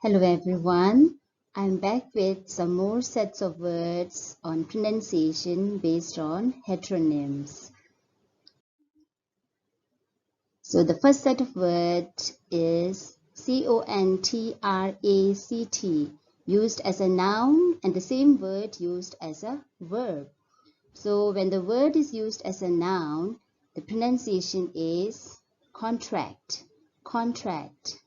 Hello everyone, I'm back with some more sets of words on pronunciation based on heteronyms. So the first set of words is contract, used as a noun, and the same word used as a verb. So when the word is used as a noun, the pronunciation is contract, contract.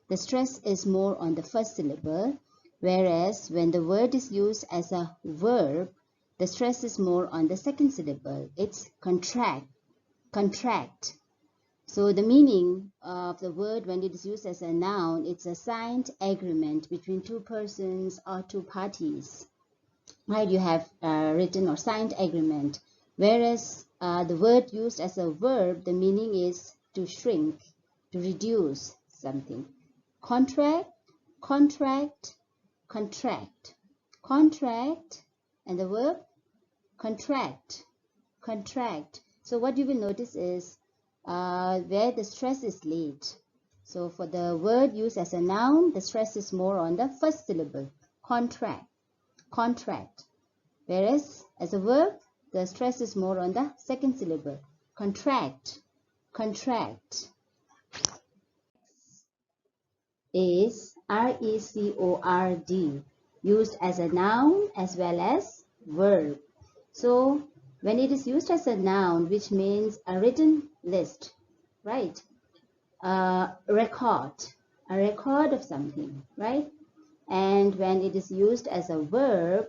The stress is more on the first syllable, whereas when the word is used as a verb, the stress is more on the second syllable. It's contract, contract. So the meaning of the word when it is used as a noun, it's a signed agreement between two persons or two parties. Right, you have written or signed agreement. Whereas the word used as a verb, the meaning is to shrink, to reduce something. Contract, contract, contract, contract, and the verb contract, contract. So what you will notice is where the stress is laid. So for the word used as a noun, the stress is more on the first syllable, contract, contract. Whereas as a verb, the stress is more on the second syllable, contract, contract. Is record, used as a noun as well as verb. So when it is used as a noun, which means a written list, right? A record of something, right? And when it is used as a verb,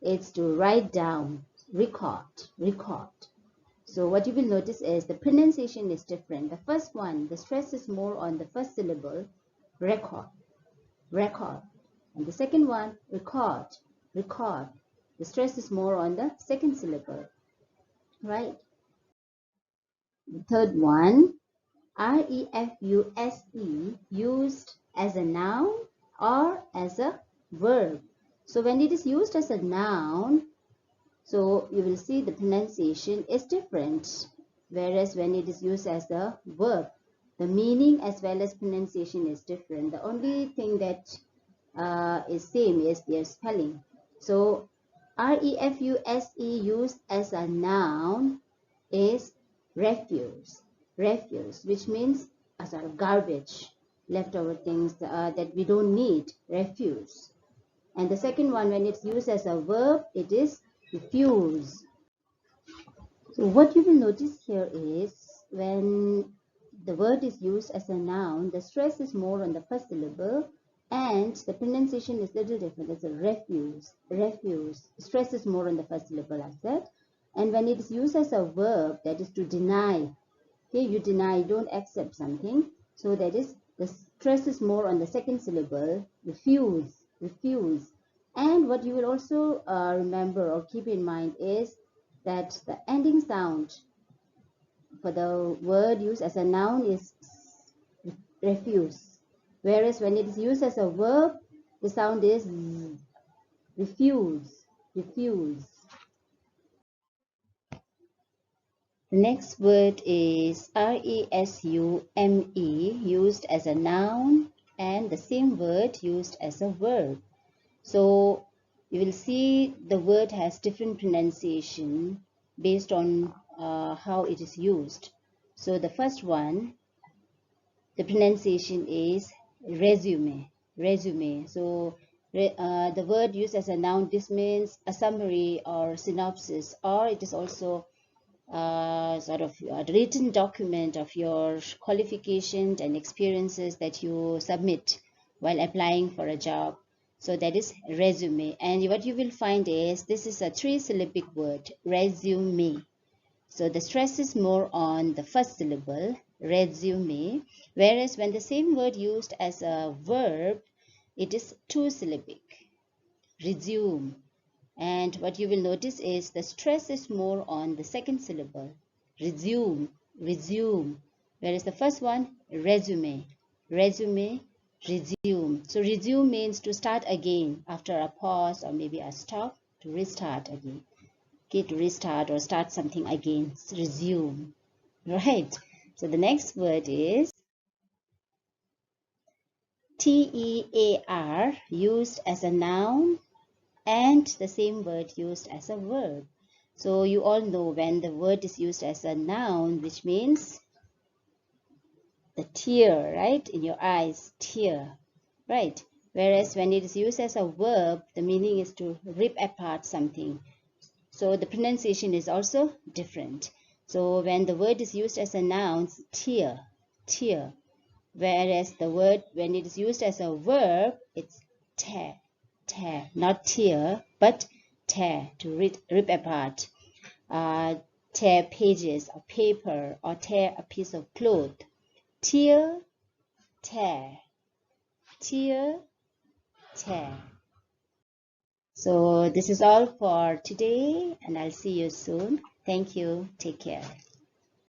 it's to write down, record, record. So what you will notice is the pronunciation is different. The first one, the stress is more on the first syllable, record, record. And the second one, record, record. The stress is more on the second syllable, right? The third one, refuse, used as a noun or as a verb. So when it is used as a noun, so you will see the pronunciation is different. Whereas when it is used as a verb, the meaning as well as pronunciation is different. The only thing that is same is their spelling. So refuse used as a noun is refuse, refuse, which means a sort of garbage, leftover things that we don't need, refuse. And the second one, when it's used as a verb, it is refuse. So what you will notice here is when the word is used as a noun, the stress is more on the first syllable and the pronunciation is a little different. It's a refuse, refuse. Stress is more on the first syllable, I said. And when it is used as a verb, that is to deny. Okay, you deny, you don't accept something. So that is, the stress is more on the second syllable, refuse, refuse. And what you will also remember or keep in mind is that the ending sound for the word used as a noun is refuse. Whereas when it is used as a verb, the sound is refuse, refuse. The next word is resume, used as a noun, and the same word used as a verb. So you will see the word has different pronunciation based on how it is used. So the first one, the pronunciation is resume, resume. So the word used as a noun, this means a summary or synopsis, or it is also sort of a written document of your qualifications and experiences that you submit while applying for a job. So that is resume. And what you will find is this is a three-syllabic word, resume. So the stress is more on the first syllable, resume, whereas when the same word used as a verb, it is two-syllabic, resume. And what you will notice is the stress is more on the second syllable, resume, resume, whereas the first one, resume, resume, resume. So resume means to start again after a pause or maybe a stop, to restart again. Okay, to restart or start something again, resume, right? So the next word is tear used as a noun and the same word used as a verb. So you all know when the word is used as a noun, which means the tear, right? In your eyes, tear, right? Whereas when it is used as a verb, the meaning is to rip apart something. So the pronunciation is also different. So when the word is used as a noun, tear, tear. Whereas the word, when it is used as a verb, it's tear, tear, not tear, but tear, to rip apart. Tear pages of paper or tear a piece of cloth. Tear, tear, tear, tear. So this is all for today, and I'll see you soon. Thank you. Take care.